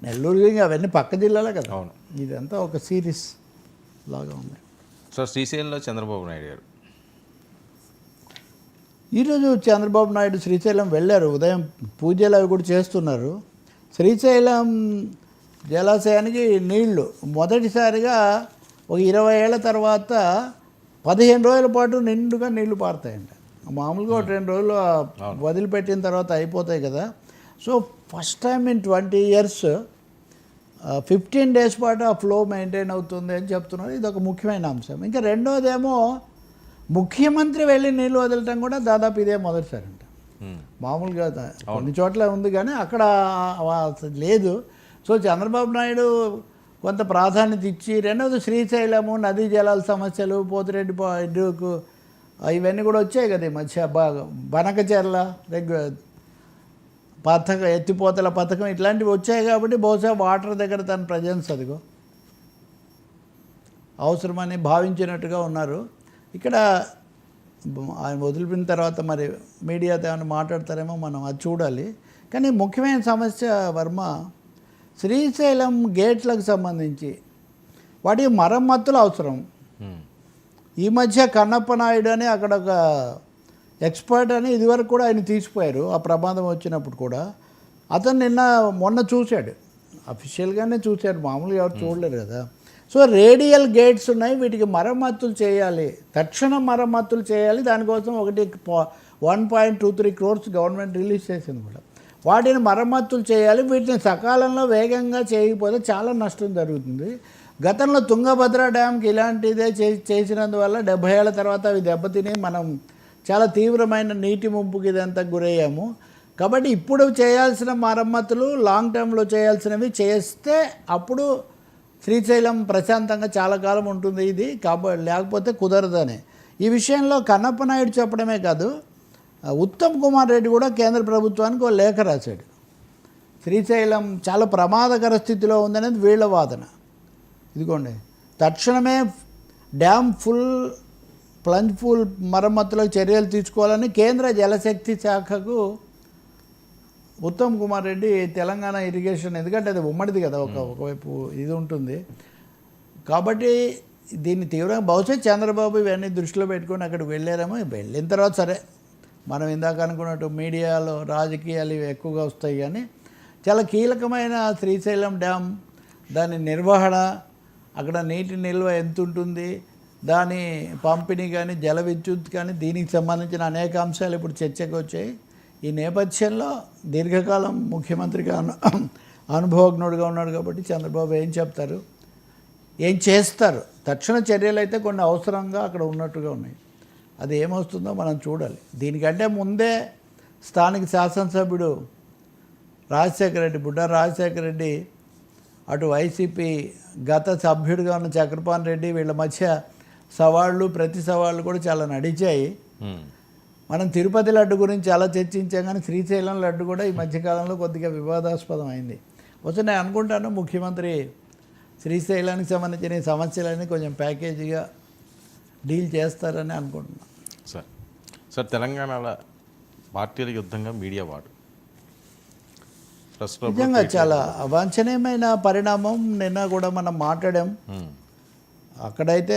నెల్లూరు ఇంకా అవన్నీ పక్క జిల్లాలే కదా. అవును. ఇదంతా ఒక సిరీస్ లాగా ఉంది. సార్ శ్రీశైలంలో చంద్రబాబు నాయుడు గారు ఈరోజు చంద్రబాబు నాయుడు శ్రీశైలం వెళ్ళారు. ఉదయం పూజలు అవి కూడా చేస్తున్నారు. శ్రీశైలం జలాశయానికి నీళ్లు మొదటిసారిగా ఒక 20 ఏళ్ల తర్వాత 15 రోజుల పాటు నిండుగా నీళ్లు పారుతాయంట. మామూలుగా ఒక 2 రోజులు వదిలిపెట్టిన తర్వాత అయిపోతాయి కదా. So first time in 20 years 15 days పాటు ఆ ఫ్లో మెయింటైన్ అవుతుంది అని చెప్తున్నారు. ఇది ఒక ముఖ్యమైన అంశం. ఇంకా రెండోదేమో ముఖ్యమంత్రి వెళ్ళి నీళ్ళు వదలటం కూడా దాదాపు ఇదే మొదటిసారి అంట. మామూలుగా కొన్ని చోట్ల ఉంది కానీ అక్కడ లేదు. సో చంద్రబాబు నాయుడు కొంత ప్రాధాన్యత ఇచ్చి, రెండవది శ్రీశైలము నదీ జలాల సమస్యలు, పోతిరెడ్డి ఇడ్డుకు ఇవన్నీ కూడా వచ్చాయి కదా ఈ మధ్య. బనకచెర్ల పథకం, ఎత్తిపోతల పథకం ఇట్లాంటివి వచ్చాయి కాబట్టి బహుశా వాటర్ దగ్గర తన ప్రజెన్స్ అదిగో అవసరమని భావించినట్టుగా ఉన్నారు. ఇక్కడ ఆయన వదిలిపిన తర్వాత మరి మీడియాతో ఏమైనా మాట్లాడతారేమో మనం అది చూడాలి. కానీ ముఖ్యమైన సమస్య వర్మ, శ్రీశైలం గేట్లకు సంబంధించి వాటికి మరమ్మతులు అవసరం. ఈ మధ్య కన్నప్ప నాయుడు అని అక్కడ ఒక ఎక్స్పర్ట్ అని ఇదివరకు కూడా ఆయన తీసిపోయారు ఆ ప్రమాదం వచ్చినప్పుడు కూడా. అతను మొన్న చూశాడు, అఫీషియల్గానే చూశాడు, మామూలుగా ఎవరు చూడలేరు కదా. సో రేడియల్ గేట్స్ ఉన్నాయి, వీటికి మరమ్మతులు చేయాలి, తక్షణ మరమ్మతులు చేయాలి. దానికోసం 1.23 crores గవర్నమెంట్ రిలీజ్ చేసింది కూడా. వాటిని మరమ్మతులు చేయాలి. వీటిని సకాలంలో వేగంగా చేయకపోతే చాలా నష్టం జరుగుతుంది. గతంలో తుంగభద్ర డ్యామ్కి ఇలాంటిదే చేసినందువల్ల 70 ఏళ్ల తర్వాత అవి దెబ్బతిని మనం చాలా తీవ్రమైన నీటి ముంపుకి ఇదంతా గురయ్యాము. కాబట్టి ఇప్పుడు చేయాల్సిన మరమ్మతులు లాంగ్ టర్మ్లో చేయాల్సినవి చేస్తే అప్పుడు శ్రీశైలం ప్రశాంతంగా చాలా కాలం ఉంటుంది. ఇది లేకపోతే కుదరదని ఈ విషయంలో కన్నప్ప నాయుడు చెప్పడమే కాదు, ఉత్తమ్ కుమార్ రెడ్డి కూడా కేంద్ర ప్రభుత్వానికి ఒక లేఖ రాశాడు. శ్రీశైలం చాలా ప్రమాదకర స్థితిలో ఉందనేది వీళ్ళ వాదన. ఇదిగోండి, తక్షణమే డ్యామ్ ప్లంజ్ ఫుల్ మరమ్మతులకు చర్యలు తీసుకోవాలని కేంద్ర జలశక్తి శాఖకు ఉత్తమ్ కుమార్ రెడ్డి, తెలంగాణ ఇరిగేషన్, ఎందుకంటే అది ఉమ్మడిది కదా, ఒకవైపు ఇది ఉంటుంది కాబట్టి దీన్ని తీవ్రంగా బహుశా చంద్రబాబు ఇవన్నీ దృష్టిలో పెట్టుకొని అక్కడికి వెళ్ళారేమో. వెళ్ళిన తర్వాత సరే, మనం ఇందాక అనుకున్నట్టు మీడియాలో రాజకీయాలు ఇవి ఎక్కువగా వస్తాయి, కానీ చాలా కీలకమైన శ్రీశైలం డ్యామ్, దాని నిర్వహణ, అక్కడ నీటి నిల్వ ఎంత ఉంటుంది, దాని పంపిణీ కానీ జల విద్యుత్ కానీ దీనికి సంబంధించిన అనేక అంశాలు ఇప్పుడు చర్చకు వచ్చాయి. ఈ నేపథ్యంలో దీర్ఘకాలం ముఖ్యమంత్రిగా అనుభవజ్ఞుడిగా ఉన్నాడు కాబట్టి చంద్రబాబు ఏం చెప్తారు, ఏం చేస్తారు, తక్షణ చర్యలు అయితే కొన్ని అవసరంగా అక్కడ ఉన్నట్టుగా ఉన్నాయి. అది ఏమొస్తుందో మనం చూడాలి. దీనికంటే ముందే స్థానిక శాసనసభ్యుడు రాజశేఖర రెడ్డి, బుడ్డ రాజశేఖర రెడ్డి, అటు వైసీపీ గత సభ్యుడిగా ఉన్న చక్రపాణి రెడ్డి, వీళ్ళ మధ్య సవాళ్ళు ప్రతి సవాళ్ళు కూడా చాలా నడిచాయి. మనం తిరుపతి లడ్డు గురించి చాలా చర్చించాం, కానీ శ్రీశైలం లడ్డు కూడా ఈ మధ్యకాలంలో కొద్దిగా వివాదాస్పదం అయింది. వచ్చి నేను అనుకుంటాను ముఖ్యమంత్రి శ్రీశైలానికి సంబంధించిన ఈ సమస్యలన్నీ కొంచెం ప్యాకేజీగా డీల్ చేస్తారని అనుకుంటున్నాను. సార్ తెలంగాణలో పార్టీల యుద్ధంగా మీడియా వాడు నిజంగా చాలా అవాంఛనీయమైన పరిణామం. నిన్న కూడా మనం మాట్లాడాం. అక్కడైతే